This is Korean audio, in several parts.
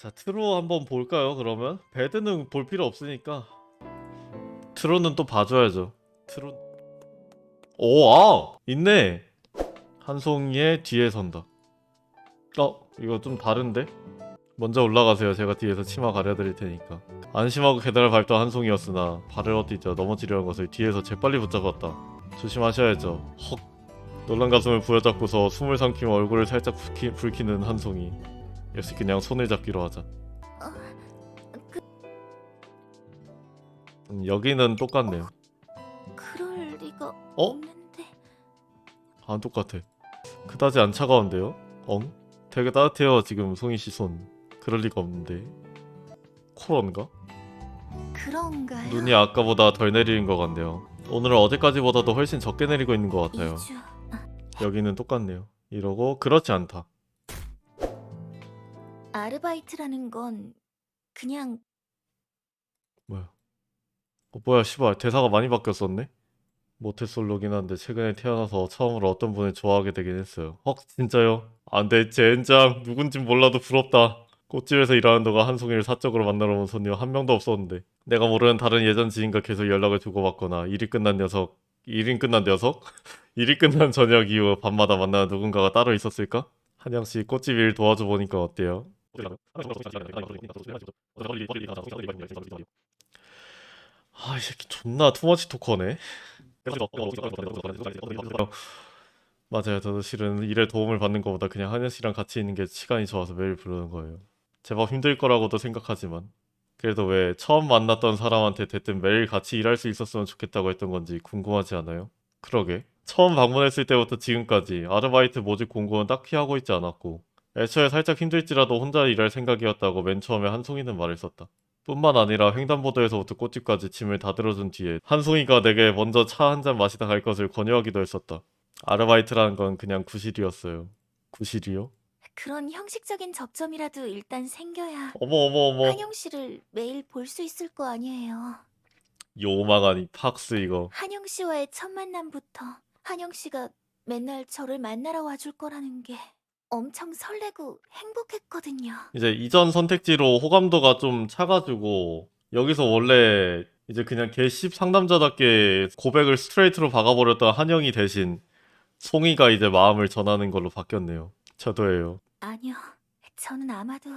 자, 트로 한번 볼까요? 그러면 배드는 볼 필요 없으니까 트로는 또 봐줘야죠. 트로. 있네. 한송이의 뒤에 선다. 이거 좀 다른데? 먼저 올라가세요. 제가 뒤에서 치마 가려드릴 테니까. 안심하고 계단을 밟던 한송이였으나 발을 어디자 넘어지려는 것을 뒤에서 재빨리 붙잡았다. 조심하셔야죠. 헉. 놀란 가슴을 부여잡고서 숨을 삼키며 얼굴을 살짝 붉히는 한송이. 역시 그냥 손을 잡기로 하자. 여기는 똑같네요. 그럴 리가 어? 없는데. 안 똑같아. 그다지 안 차가운데요? 되게 따뜻해요 지금 송이씨 손. 그럴 리가 없는데. 코런가? 그런가요? 눈이 아까보다 덜 내리는 것 같네요. 오늘은 어제까지보다도 훨씬 적게 내리고 있는 것 같아요. 2주. 여기는 똑같네요. 이러고 그렇지 않다. 아르바이트라는 건 그냥 뭐야? 뭐야 씨발 대사가 많이 바뀌었었네? 모태솔로긴 한데 최근에 태어나서 처음으로 어떤 분을 좋아하게 되긴 했어요. 진짜요? 안돼 젠장 누군진 몰라도 부럽다. 꽃집에서 일하는 동안 한송이를 사적으로 만나러 온 손님 한 명도 없었는데 내가 모르는 다른 예전 지인과 계속 연락을 주고받거나 일이 끝난 녀석? 일이 끝난 저녁 이후 밤마다 만나는 누군가가 따로 있었을까? 한영씨 꽃집 일 도와줘 보니까 어때요? 이 새끼 존나 투머치 토커네. 맞아요. 저도 실은 일에 도움을 받는 것보다 그냥 한현 씨랑 같이 있는 게 시간이 좋아서 매일 부르는 거예요. 제법 힘들 거라고도 생각하지만 그래도 왜 처음 만났던 사람한테 대뜸 매일 같이 일할 수 있었으면 좋겠다고 했던 건지 궁금하지 않아요? 그러게. 처음 방문했을 때부터 지금까지 아르바이트 모집 공고는 딱히 하고 있지 않았고 애초에 살짝 힘들지라도 혼자 일할 생각이었다고 맨 처음에 한송이는 말했었다. 뿐만 아니라 횡단보도에서부터 꽃집까지 짐을 다 들어준 뒤에 한송이가 내게 먼저 차 한 잔 마시다 갈 것을 권유하기도 했었다. 아르바이트라는 건 그냥 구실이었어요. 구실이요? 그런 형식적인 접점이라도 일단 생겨야 어머 어머 어머. 한영 씨를 매일 볼 수 있을 거 아니에요. 요망하니 팍스 이거. 한영 씨와의 첫 만남부터 한영 씨가 맨날 저를 만나러 와줄 거라는 게 엄청 설레고 행복했거든요. 이제 이전 선택지로 호감도가 좀 차가지고 여기서 원래 이제 그냥 개씹 상담자답게 고백을 스트레이트로 박아버렸던 한영이 대신 송이가 이제 마음을 전하는 걸로 바뀌었네요. 저도예요. 아니요. 저는 아마도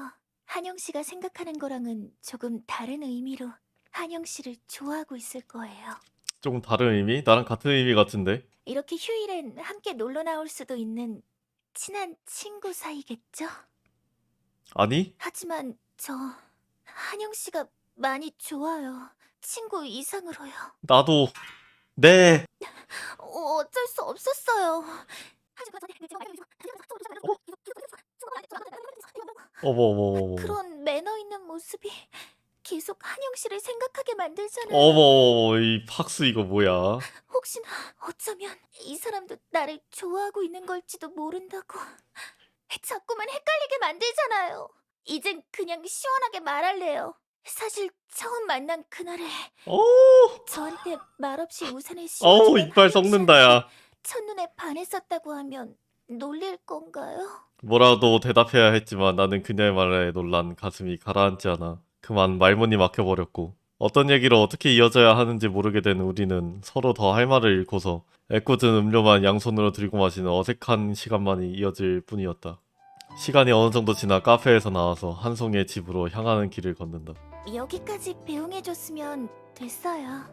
한영 씨가 생각하는 거랑은 조금 다른 의미로 한영 씨를 좋아하고 있을 거예요. 조금 다른 의미? 나랑 같은 의미 같은데? 이렇게 휴일엔 함께 놀러 나올 수도 있는 친한 친구 사이겠죠? 아니? 하지만 저 한영 씨가 많이 좋아요. 친구 이상으로요. 나도. 네. 어쩔 수 없었어요. 어머 어머 어머 어머. 그런 매너 있는 모습이 계속 한영 씨를 생각하게 어머 만들잖아요. 어머 이 팍스 이거 뭐야? 혹시나 어쩌면 이 사람도 나를 좋아하고 있는 걸지도 모른다고 자꾸만 헷갈리게 만들잖아요. 이젠 그냥 시원하게 말할래요. 사실 처음 만난 그날에 어. 저한테 말없이 우산을 어우 씌워주는 이빨 한영 썩는다 씨한테 야. 첫눈에 반했었다고 하면 놀릴 건가요? 뭐라도 대답해야 했지만 나는 그녀의 말에 놀란 가슴이 가라앉지 않아 그만 말문이 막혀버렸고 어떤 얘기를 어떻게 이어져야 하는지 모르게 된 우리는 서로 더 할 말을 잃고서 애꿎은 음료만 양손으로 들고 마시는 어색한 시간만이 이어질 뿐이었다. 시간이 어느 정도 지나 카페에서 나와서 한송이의 집으로 향하는 길을 걷는다. 여기까지 배웅해줬으면 됐어요.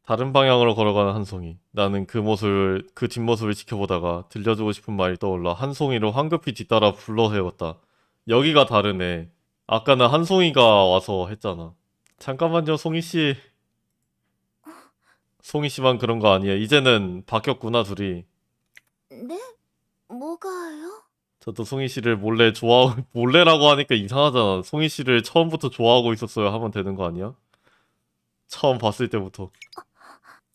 다른 방향으로 걸어가는 한송이. 나는 그 뒷모습을 지켜보다가 들려주고 싶은 말이 떠올라 한송이를 황급히 뒤따라 불러 세웠다. 여기가 다르네. 아까는 한송이가 와서 했잖아. 잠깐만요, 송이씨. 송이씨만 그런 거 아니에요. 이제는 바뀌었구나, 둘이. 네? 뭐가요? 저도 송이씨를 몰래라고 하니까 이상하잖아. 송이씨를 처음부터 좋아하고 있었어요 하면 되는 거 아니야? 처음 봤을 때부터.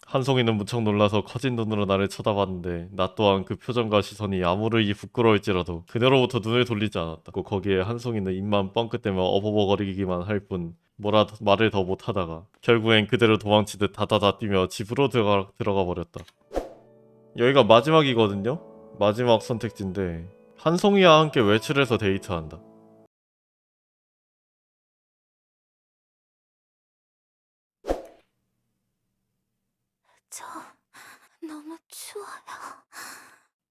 한송이는 무척 놀라서 커진 눈으로 나를 쳐다봤는데 나 또한 그 표정과 시선이 아무리 부끄러울지라도 그녀로부터 눈을 돌리지 않았다. 거기에 한송이는 입만 뻥끗대며 어버버거리기만 할 뿐 뭐라 말을 더 못하다가 결국엔 그대로 도망치듯 다다다 뛰며 집으로 들어가 버렸다. 여기가 마지막이거든요? 마지막 선택지인데 한송이와 함께 외출해서 데이트한다. 저 너무 추워요.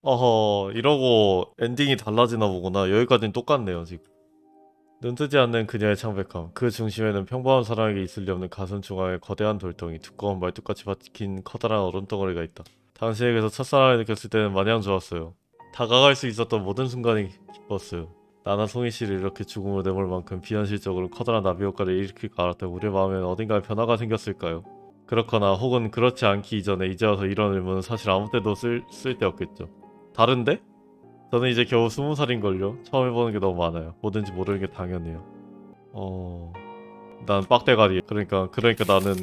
어허, 이러고 엔딩이 달라지나 보구나. 여기까지는 똑같네요, 지금. 눈뜨지 않는 그녀의 창백함. 그 중심에는 평범한 사람에게 있을 리 없는 가슴 중앙에 거대한 돌덩이, 두꺼운 말뚝같이 박힌 커다란 얼음덩어리가 있다. 당신에게서 첫사랑을 느꼈을 때는 마냥 좋았어요. 다가갈 수 있었던 모든 순간이 기뻤어요. 나나 송이 씨를 이렇게 죽음으로 내몰 만큼 비현실적으로 커다란 나비 효과를 일으킬까 알았던 우리의 마음에는 어딘가에 변화가 생겼을까요? 그렇거나 혹은 그렇지 않기 이전에 이제 와서 이런 의문은 사실 아무 때도 쓸데없겠죠. 다른데? 저는 이제 겨우 20살인걸요. 처음 해보는 게 너무 많아요. 뭐든지 모르는 게 당연해요. 난 빡대가리. 그러니까 나는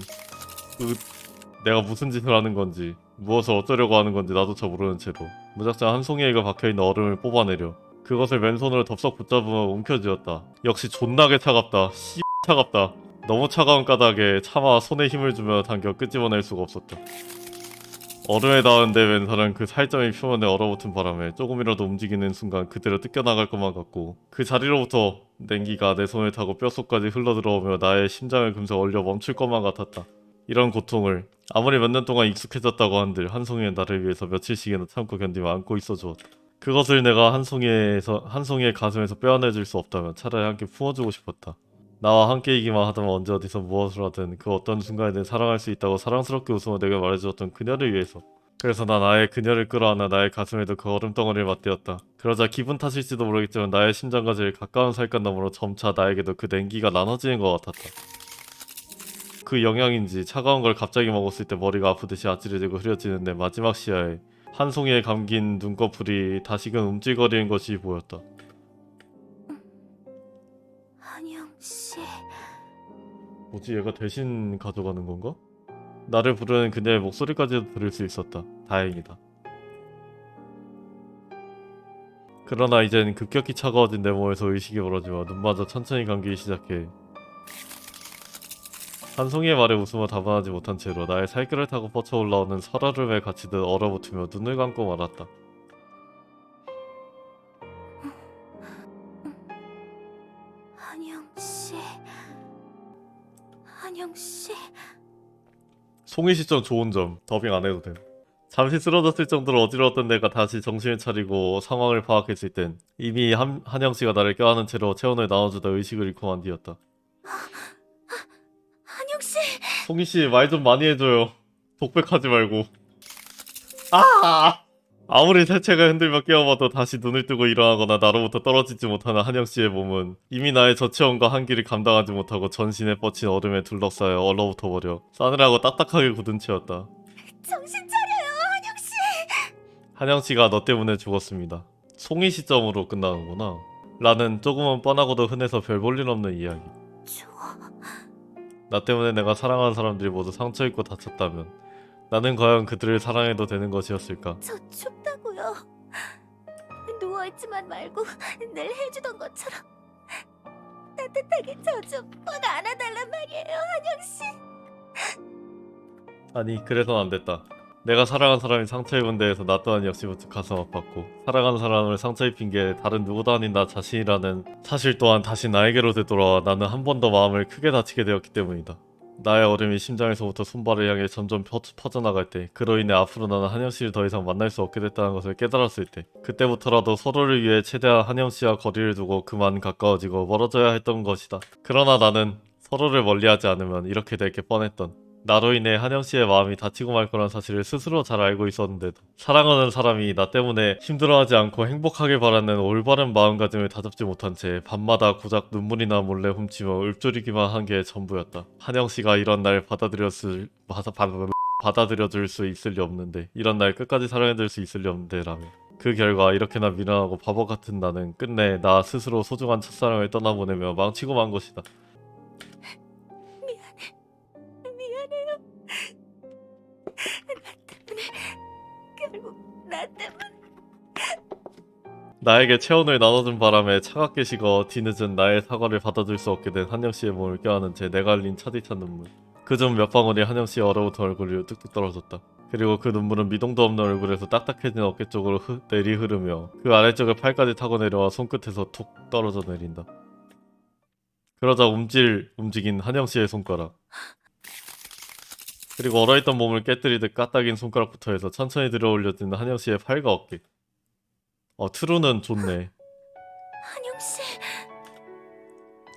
내가 무슨 짓을 하는 건지, 무엇을 어쩌려고 하는 건지 나도차 모르는 채로 무작정 한 송이 애가 박혀있는 얼음을 뽑아내려 그것을 맨손으로 덥석 붙잡으며 움켜쥐었다. 역시 존나게 차갑다. 차갑다. 너무 차가운 까닭에 차마 손에 힘을 주며 당겨 끄집어낼 수가 없었다. 얼음에 닿은 내 왼손은 그 살점이 표면에 얼어붙은 바람에 조금이라도 움직이는 순간 그대로 뜯겨나갈 것만 같고 그 자리로부터 냉기가 내 손을 타고 뼛속까지 흘러들어오며 나의 심장을 금세 얼려 멈출 것만 같았다. 이런 고통을 아무리 몇 년 동안 익숙해졌다고 한들 한 송이의 나를 위해서 며칠씩이나 참고 견디며 안고 있어 주었다. 그것을 내가 한 송이의 가슴에서 빼어내줄 수 없다면 차라리 함께 품어주고 싶었다. 나와 함께이기만 하다면 언제 어디서 무엇을 하든 그 어떤 순간에든 사랑할 수 있다고 사랑스럽게 웃으며 내게 말해주었던 그녀를 위해서. 그래서 난 아예 그녀를 끌어안아 나의 가슴에도 그 얼음덩어리를 맞대었다. 그러자 기분 탓일지도 모르겠지만 나의 심장과 제일 가까운 살갗너머로 점차 나에게도 그 냉기가 나눠지는 것 같았다. 그 영향인지 차가운 걸 갑자기 먹었을 때 머리가 아프듯이 아찔해지고 흐려지는 내 마지막 시야에 한 송이에 감긴 눈꺼풀이 다시금 움찔거리는 것이 보였다. 한영씨. 뭐지, 얘가 대신 가져가는 건가? 나를 부르는 그녀의 목소리까지도 들을 수 있었다. 다행이다. 그러나 이젠 급격히 차가워진 내 몸에서 의식이 멀어지며 눈마저 천천히 감기기 시작해. 한 송이의 말에 웃으며 답안하지 못한 채로 나의 살결을 타고 뻗쳐 올라오는 설얼음에 갇히듯 얼어붙으며 눈을 감고 말았다. 한영씨. 한영씨. 송이 시점 좋은 점, 더빙 안 해도 돼. 잠시 쓰러졌을 정도로 어지러웠던 내가 다시 정신을 차리고 상황을 파악했을 땐 이미 한영씨가 나를 껴안은 채로 체온을 나눠주다 의식을 잃고 만 뒤였다. 한영씨. 송이씨 말 좀 많이 해줘요. 독백하지 말고. 아! 아무리 세체가 흔들며 깨어봐도 다시 눈을 뜨고 일어나거나 나로부터 떨어지지 못하는 한영씨의 몸은 이미 나의 저체온과 한기를 감당하지 못하고 전신에 뻗친 얼음에 둘러싸여 얼어붙어 버려 싸늘하고 딱딱하게 굳은 채였다. 정신 차려요, 한영씨. 한영씨가 너 때문에 죽었습니다. 송이 시점으로 끝나는구나. 라는 조금은 뻔하고도 흔해서 별 볼 일 없는 이야기. 좋아. 나 때문에 내가 사랑하는 사람들이 모두 상처 입고 다쳤다면 나는 과연 그들을 사랑해도 되는 것이었을까? 저 춥다고요. 누워있지만 말고 늘 해주던 것처럼 따뜻하게 저 좀 꽉 안아달란 말이에요, 한영씨. 아니, 그래선 안 됐다. 내가 사랑한 사람이 상처 입은 데에서 나 또한 역시 부쩍 가슴 아팠고 사랑하는 사람을 상처 입힌 게 다른 누구도 아닌 나 자신이라는 사실 또한 다시 나에게로 되돌아와 나는 한 번 더 마음을 크게 다치게 되었기 때문이다. 나의 얼음이 심장에서부터 손발을 향해 점점 퍼져나갈 때 그로 인해 앞으로 나는 한영씨를 더 이상 만날 수 없게 됐다는 것을 깨달았을 때 그때부터라도 서로를 위해 최대한 한영씨와 거리를 두고 그만 가까워지고 멀어져야 했던 것이다. 그러나 나는 서로를 멀리하지 않으면 이렇게 될 게 뻔했던 나로 인해 한영씨의 마음이 다치고 말 거란 사실을 스스로 잘 알고 있었는데도 사랑하는 사람이 나 때문에 힘들어하지 않고 행복하길 바라는 올바른 마음가짐을 다잡지 못한 채 밤마다 고작 눈물이나 몰래 훔치며 읊조리기만 한 게 전부였다. 한영씨가 이런 날 받아들여줄 수 있을 리 없는데 이런 날 끝까지 사랑해줄 수 있을 리 없는데 라며 그 결과 이렇게나 미련하고 바보 같은 나는 끝내 나 스스로 소중한 첫사랑을 떠나보내며 망치고 만 것이다. 미안해요. 결국 나 때문에. 나에게 체온을 나눠준 바람에 차갑게 식어 뒤늦은 나의 사과를 받아줄 수 없게 된 한영씨의 몸을 껴안은 채 내가 흘린 차디찬 눈물. 그중 몇 방울이 한영씨의 얼어붙은 얼굴 위로 뚝뚝 떨어졌다. 그리고 그 눈물은 미동도 없는 얼굴에서 딱딱해진 어깨 쪽으로 내리 흐르며 그 아래쪽을 팔까지 타고 내려와 손끝에서 툭 떨어져 내린다. 그러자 움직인 한영씨의 손가락. 그리고 얼어있던 몸을 깨뜨리듯 까딱인 손가락부터 해서 천천히 들어 올려지는 한영 씨의 팔과 어깨. 트루는 좋네. 한영 씨,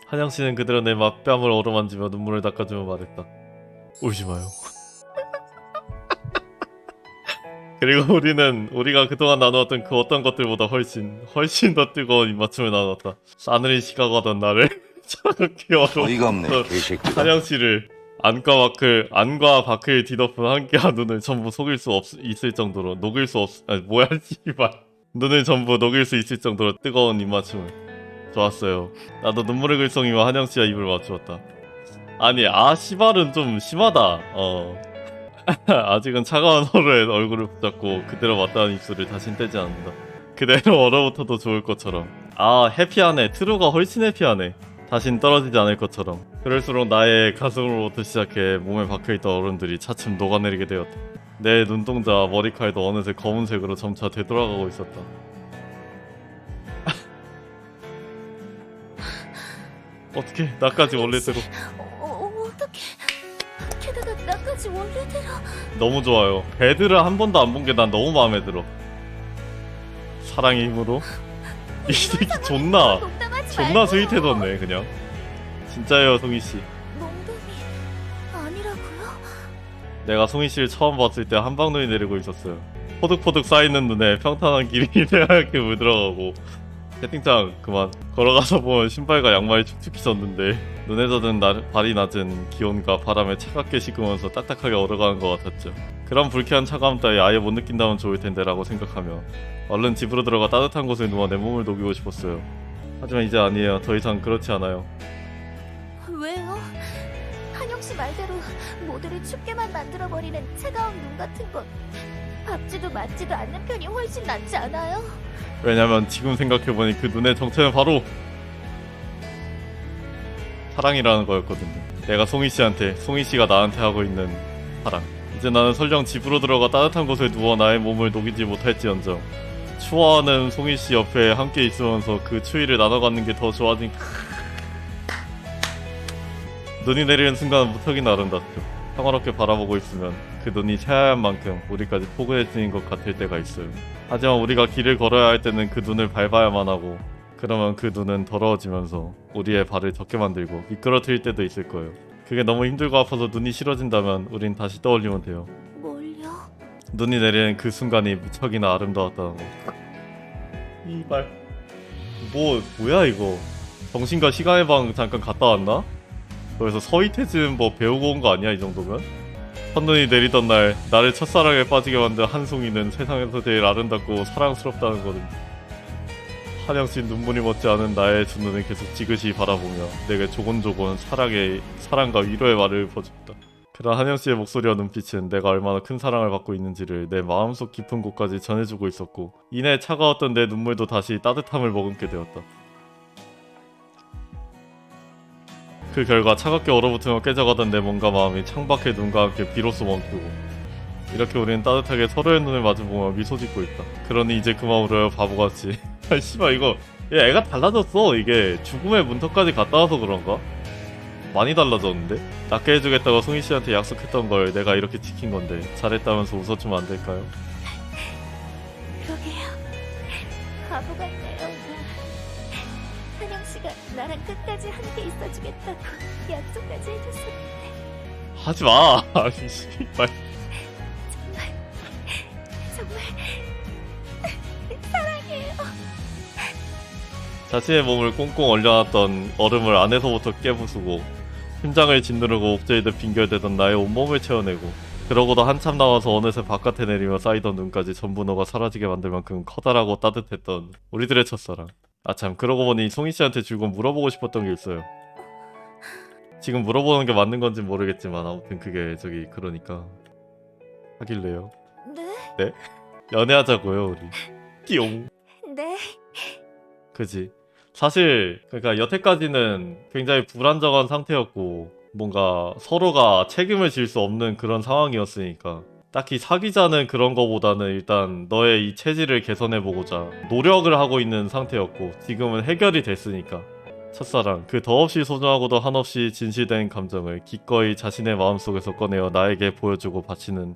한영 씨는 그대로 내 막뺨을 어루만지며 눈물을 닦아주며 말했다. 울지 마요. 그리고 우리가 그동안 나누었던 그 어떤 것들보다 훨씬 더 뜨거운 입맞춤을 나눴다. 싸늘히 시각하던 나를 차갑게 어이가 없네, 얼어붙던 개새끼가. 한영 씨를 안과 바크에 뒤덮은 한계와 눈을 전부 속일 수 있을 정도로 뭐야 씨발. 눈을 전부 녹일 수 있을 정도로 뜨거운 입맞춤을. 좋았어요. 나도 눈물을 글썽이며 한영 씨와 입을 맞추었다. 아니 씨발은 좀 심하다. 아직은 차가운 혀로의 얼굴을 붙잡고 그대로 맞닿은 입술을 다신 떼지 않는다. 그대로 얼어붙어도 좋을 것처럼. 해피하네. 트루가 훨씬 해피하네. 다신 떨어지지 않을 것처럼. 그럴수록 나의 가슴으로부터 시작해 몸에 박혀있던 얼음들이 차츰 녹아내리게 되었다. 내 눈동자와 머리칼도 어느새 검은색으로 점차 되돌아가고 있었다. 어떻게 나까지 원래대로. 어떡해. 게다가 나까지 원래대로. 너무 좋아요. 배드를 한 번도 안 본 게 난 너무 마음에 들어. 사랑의 힘으로. 이 새끼 존나 스윗해졌네 그냥. 진짜예요 송이씨. 농담이 아니라고요? 내가 송이씨를 처음 봤을 때 한방눈이 내리고 있었어요. 포득포득 쌓이는 눈에 평탄한 길이 하얗게 물들어가고. 채팅창 그만. 걸어가서 보면 신발과 양말이 축축히 젖는데 눈에 젖은 발이 낮은 기온과 바람에 차갑게 식으면서 딱딱하게 얼어가는 것 같았죠. 그런 불쾌한 차가움 따위 아예 못 느낀다면 좋을 텐데 라고 생각하며 얼른 집으로 들어가 따뜻한 곳에 누워 내 몸을 녹이고 싶었어요. 하지만 이제 아니에요. 더 이상 그렇지 않아요. 왜요? 한영 씨 말대로 모두를 춥게만 만들어버리는 차가운 눈 같은 건 밟지도 맞지도 않는 편이 훨씬 낫지 않아요? 왜냐면 지금 생각해보니 그 눈의 정체는 바로 사랑이라는 거였거든요. 내가 송이씨가 나한테 하고 있는 사랑. 이제 나는 설령 집으로 들어가 따뜻한 곳에 누워 나의 몸을 녹이지 못할지언정 추워하는 송이씨 옆에 함께 있으면서 그 추위를 나눠 갖는 게 더 좋아진. 눈이 내리는 순간 무척이나 아름답죠. 평화롭게 바라보고 있으면 그 눈이 새하얀 만큼 우리까지 포근해지는 것 같을 때가 있어요. 하지만 우리가 길을 걸어야 할 때는 그 눈을 밟아야만 하고 그러면 그 눈은 더러워지면서 우리의 발을 젖게 만들고 미끄러뜨릴 때도 있을 거예요. 그게 너무 힘들고 아파서 눈이 싫어진다면 우린 다시 떠올리면 돼요. 뭘요? 눈이 내리는 그 순간이 무척이나 아름다웠다는 거. 이발. 뭐야 이거. 정신과 시간의 방 잠깐 갔다 왔나? 그래서 서희태즈는 뭐 배우고 온 거 아니야 이 정도면? 첫눈이 내리던 날 나를 첫사랑에 빠지게 만든 한송이는 세상에서 제일 아름답고 사랑스럽다는 거든. 한영씨 눈물이 멎지 않은 나의 두 눈을 계속 지그시 바라보며 내게 조곤조곤 사랑과 위로의 말을 퍼줬다. 그런 한영씨의 목소리와 눈빛은 내가 얼마나 큰 사랑을 받고 있는지를 내 마음속 깊은 곳까지 전해주고 있었고 이내 차가웠던 내 눈물도 다시 따뜻함을 머금게 되었다. 그 결과 차갑게 얼어붙으며 깨져가던 내 몸과 마음이 창밖의 눈과 함께 비로소 멈추고 이렇게 우리는 따뜻하게 서로의 눈을 마주보며 미소 짓고 있다. 그러니 이제 그만 울어요 바보같이. 아 씨발 이거 애가 달라졌어. 이게 죽음의 문턱까지 갔다 와서 그런가? 많이 달라졌는데? 낫게 해주겠다고 송이씨한테 약속했던 걸 내가 이렇게 지킨 건데 잘했다면서 웃어주면 안 될까요? 그러게요. 바보 같네요. 한영 씨가 나랑 끝까지 함께 있어주겠다고 약속까지 해줬었는데 하지마. 아니 씨발. 정말 사랑해요. 자신의 몸을 꽁꽁 얼려놨던 얼음을 안에서부터 깨부수고 심장을 짓누르고 옥죄이듯 빙결대던 나의 온몸을 채워내고 그러고도 한참 남아서 어느새 바깥에 내리며 쌓이던 눈까지 전부 녹아 사라지게 만들 만큼 커다랗고 따뜻했던 우리들의 첫사랑. 아참 그러고 보니 송이씨한테 줄곧 물어보고 싶었던 게 있어요. 지금 물어보는 게 맞는 건지 모르겠지만 아무튼 그게 그러니까 하길래요. 네? 연애하자고요 우리. 띠용. 네. 그지. 사실 그러니까 여태까지는 굉장히 불안정한 상태였고 뭔가 서로가 책임을 질 수 없는 그런 상황이었으니까 딱히 사귀자는 그런 거보다는 일단 너의 이 체질을 개선해보고자 노력을 하고 있는 상태였고 지금은 해결이 됐으니까 첫사랑, 그 더없이 소중하고도 한없이 진실된 감정을 기꺼이 자신의 마음속에서 꺼내어 나에게 보여주고 바치는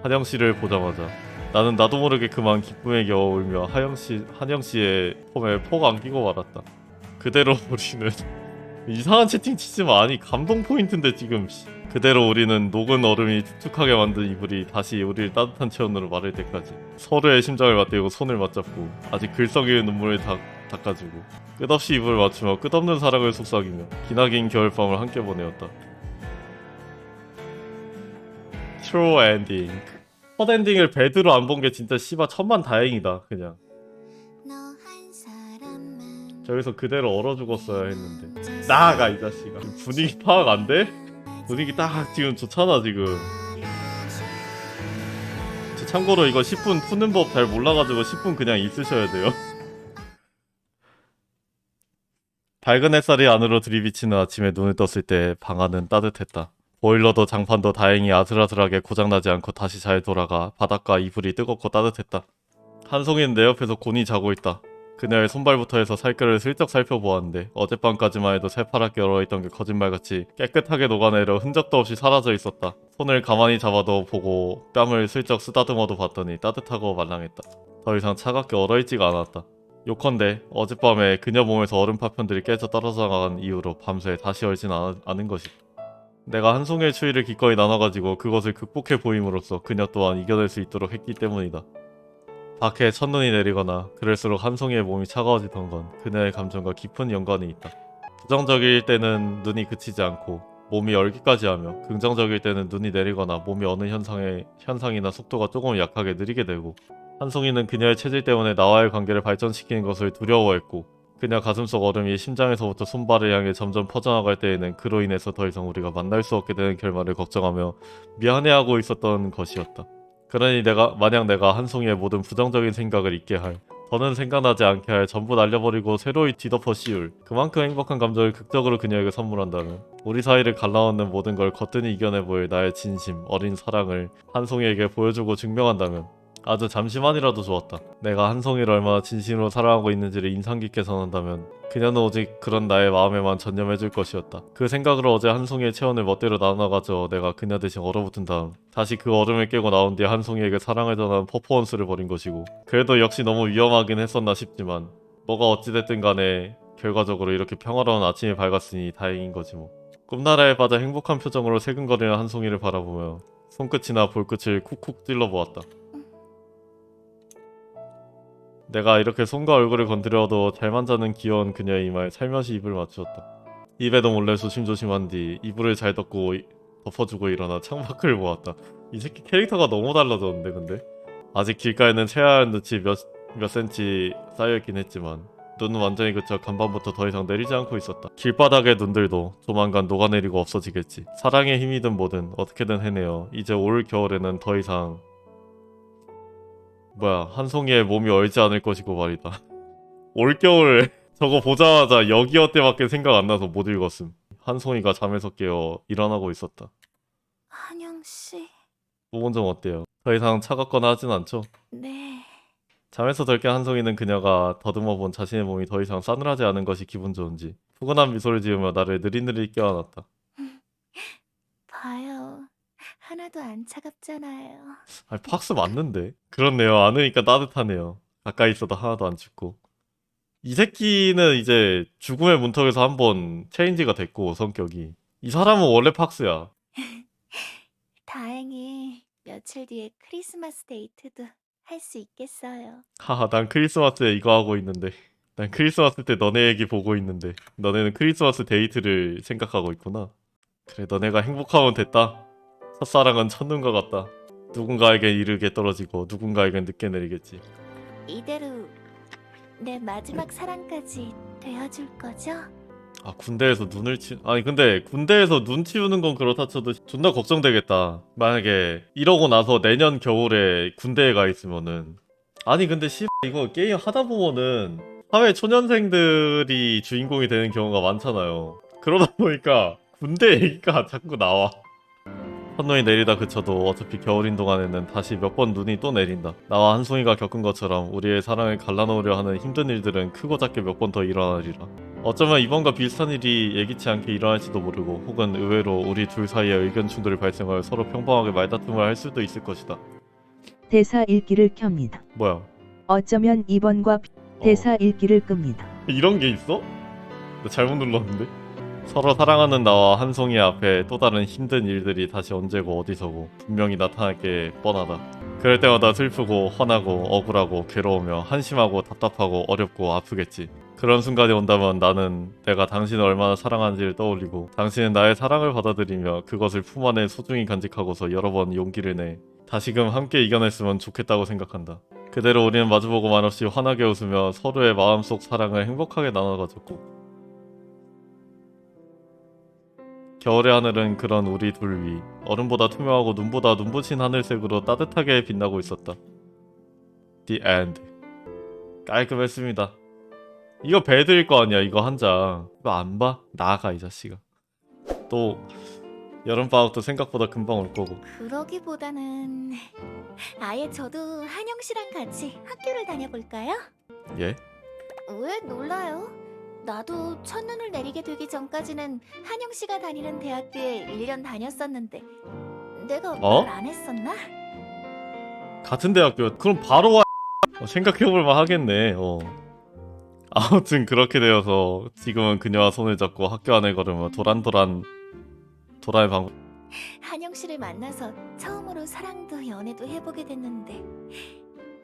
한영씨를 보자마자 나는 나도 모르게 그만 기쁨에 겨워 울며 한영씨의 폼에 폭 안기고 말았다. 그대로 우리는 이상한 채팅 치지마. 아니 감동 포인트인데 지금. 그대로 우리는 녹은 얼음이 축축하게 만든 이불이 다시 우리를 따뜻한 체온으로 마를 때까지 서로의 심장을 맞대고 손을 맞잡고 아직 글썽이는 눈물을 닦아주고 끝없이 이불을 맞추며 끝없는 사랑을 속삭이며 기나긴 겨울밤을 함께 보내었다. 트루 엔딩. 첫 엔딩을 배드로 안 본 게 진짜 씨바 천만 다행이다. 그냥 저기서 그대로 얼어 죽었어야 했는데. 나가 이 자식아. 분위기 파악 안 돼? 분위기 딱 지금 좋잖아 지금. 저 참고로 이거 10분 푸는 법 잘 몰라가지고 10분 그냥 있으셔야 돼요. 밝은 햇살이 안으로 들이비치는 아침에 눈을 떴을 때 방 안은 따뜻했다. 보일러도 장판도 다행히 아슬아슬하게 고장나지 않고 다시 잘 돌아가 바닥과 이불이 뜨겁고 따뜻했다. 한송이는 내 옆에서 곤히 자고 있다. 그녀의 손발부터 해서 살결을 슬쩍 살펴보았는데 어젯밤까지만 해도 새파랗게 얼어있던 게 거짓말같이 깨끗하게 녹아내려 흔적도 없이 사라져 있었다. 손을 가만히 잡아도 보고 뺨을 슬쩍 쓰다듬어도 봤더니 따뜻하고 말랑했다. 더 이상 차갑게 얼어있지가 않았다. 요컨대 어젯밤에 그녀 몸에서 얼음 파편들이 깨져 떨어져 나간 이후로 밤새 다시 얼진 않은 것이다. 내가 한 송이의 추위를 기꺼이 나눠가지고 그것을 극복해 보임으로써 그녀 또한 이겨낼 수 있도록 했기 때문이다. 밖에 첫눈이 내리거나 그럴수록 한 송이의 몸이 차가워지던 건 그녀의 감정과 깊은 연관이 있다. 부정적일 때는 눈이 그치지 않고 몸이 얼기까지 하며 긍정적일 때는 눈이 내리거나 몸이 어느 현상이나 속도가 조금 약하게 느리게 되고 한 송이는 그녀의 체질 때문에 나와의 관계를 발전시키는 것을 두려워했고 그녀 가슴속 얼음이 심장에서부터 손발을 향해 점점 퍼져나갈 때에는 그로 인해서 더 이상 우리가 만날 수 없게 되는 결말을 걱정하며 미안해하고 있었던 것이었다. 그러니 만약 내가 한 송이의 모든 부정적인 생각을 잊게 할, 더는 생각나지 않게 할, 전부 날려버리고 새로이 뒤덮어 씌울 그만큼 행복한 감정을 극적으로 그녀에게 선물한다면 우리 사이를 갈라놓는 모든 걸 거뜬히 이겨내 보일 나의 진심, 어린 사랑을 한 송이에게 보여주고 증명한다면 아주 잠시만이라도 좋았다. 내가 한 송이를 얼마나 진심으로 사랑하고 있는지를 인상 깊게 전한다면 그녀는 오직 그런 나의 마음에만 전념해줄 것이었다. 그 생각으로 어제 한 송이의 체온을 멋대로 나눠가져 내가 그녀 대신 얼어붙은 다음 다시 그 얼음을 깨고 나온 뒤에 한 송이에게 사랑을 전하는 퍼포먼스를 벌인 것이고 그래도 역시 너무 위험하긴 했었나 싶지만 뭐가 어찌됐든 간에 결과적으로 이렇게 평화로운 아침이 밝았으니 다행인 거지 뭐. 꿈나라에 빠져 행복한 표정으로 새근거리는 한 송이를 바라보며 손끝이나 볼끝을 쿡쿡 찔러보았다. 내가 이렇게 손과 얼굴을 건드려도 잘만 자는 귀여운 그녀의 이마에 살며시 입을 맞추었다. 입에도 몰래 조심조심한 뒤 이불을 잘 덮어주고 일어나 창밖을 보았다. 이 새끼 캐릭터가 너무 달라졌는데 근데? 아직 길가에는 새하얀 늪이 몇 센치 쌓여있긴 했지만 눈은 완전히 그쳐 간밤부터 더 이상 내리지 않고 있었다. 길바닥의 눈들도 조만간 녹아내리고 없어지겠지. 사랑의 힘이든 뭐든 어떻게든 해내어 이제 올 겨울에는 더 이상 한 송이의 몸이 얼지 않을 것이고 말이다. 올겨울 저거 보자마자 여기어 때밖에 생각 안 나서 못 읽었음. 한 송이가 잠에서 깨어 일어나고 있었다. 한영씨. 부분 좀 어때요? 더 이상 차갑거나 하진 않죠? 네. 잠에서 덜 깬 한 송이는 그녀가 더듬어 본 자신의 몸이 더 이상 싸늘하지 않은 것이 기분 좋은지 푸근한 미소를 지으며 나를 느릿느릿 껴안았다. 봐요. 하나도 안 차갑잖아요. 아니 팍스 맞는데? 그렇네요. 안으니까 따뜻하네요. 가까이 있어도 하나도 안 춥고. 이 새끼는 이제 죽음의 문턱에서 한번 체인지가 됐고 성격이. 이 사람은 원래 팍스야. 다행히 며칠 뒤에 크리스마스 데이트도 할 수 있겠어요. 하하 난 크리스마스에 이거 하고 있는데. 난 크리스마스 때 너네 얘기 보고 있는데. 너네는 크리스마스 데이트를 생각하고 있구나. 그래 너네가 행복하면 됐다. 첫사랑은 첫눈과 같다. 누군가에겐 이르게 떨어지고 누군가에겐 늦게 내리겠지. 이대로 내 마지막 사랑까지 되어줄 거죠? 아 군대에서 아니 근데 군대에서 눈 치우는 건 그렇다 쳐도 존나 걱정되겠다. 만약에 이러고 나서 내년 겨울에 군대에 가 있으면은 아니 근데 이거 게임 하다 보면은 사회 초년생들이 주인공이 되는 경우가 많잖아요. 그러다 보니까 군대 얘기가 자꾸 나와. 첫눈이 내리다 그쳐도 어차피 겨울인 동안에는 다시 몇 번 눈이 또 내린다. 나와 한송이가 겪은 것처럼 우리의 사랑을 갈라놓으려 하는 힘든 일들은 크고 작게 몇 번 더 일어나리라. 어쩌면 이번과 비슷한 일이 예기치 않게 일어날지도 모르고 혹은 의외로 우리 둘 사이에 의견 충돌이 발생하여 서로 평범하게 말다툼을 할 수도 있을 것이다. 대사 읽기를 켭니다. 뭐야? 어쩌면 2번과 대사 읽기를 끕니다. 이런 게 있어? 나 잘못 눌렀는데? 서로 사랑하는 나와 한송이 앞에 또 다른 힘든 일들이 다시 언제고 어디서고 분명히 나타날 게 뻔하다. 그럴 때마다 슬프고 화나고 억울하고 괴로우며 한심하고 답답하고 어렵고 아프겠지. 그런 순간이 온다면 나는 내가 당신을 얼마나 사랑하는지를 떠올리고 당신은 나의 사랑을 받아들이며 그것을 품 안에 소중히 간직하고서 여러 번 용기를 내 다시금 함께 이겨냈으면 좋겠다고 생각한다. 그대로 우리는 마주보고 말없이 환하게 웃으며 서로의 마음속 사랑을 행복하게 나눠가졌고 겨울의 하늘은 그런 우리 둘 위 얼음보다 투명하고 눈보다 눈부신 하늘색으로 따뜻하게 빛나고 있었다. The end. 깔끔했습니다. 이거 배드일 거 아니야 이거 한 장. 이거 안 봐? 나가 이 자식아. 또 여름방학도 생각보다 금방 올 거고. 그러기보다는 아예 저도 한영 씨랑 같이 학교를 다녀볼까요? 예? 왜 놀라요? 나도 첫눈을 내리게 되기 전까지는 한영 씨가 다니는 대학교에 1년 다녔었는데 내가 어? 말 안 했었나? 같은 대학교. 그럼 바로 와. 생각해볼만 하겠네. 아무튼 그렇게 되어서 지금은 그녀와 손을 잡고 학교 안을 걸으며 도란도란의 방. 한영 씨를 만나서 처음으로 사랑도 연애도 해보게 됐는데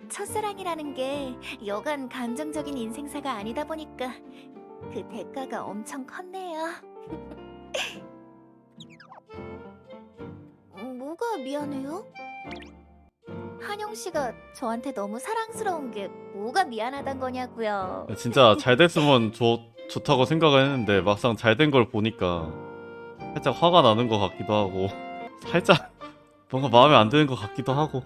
첫사랑이라는 게 여간 감정적인 인생사가 아니다 보니까 그 대가가 엄청 컸네요. 뭐가 미안해요? 한영 씨가 저한테 너무 사랑스러운 게 뭐가 미안하단 거냐고요. 진짜 잘 됐으면 좋다고 생각을 했는데 막상 잘 된 걸 보니까 살짝 화가 나는 것 같기도 하고 살짝 뭔가 마음에 안 드는 것 같기도 하고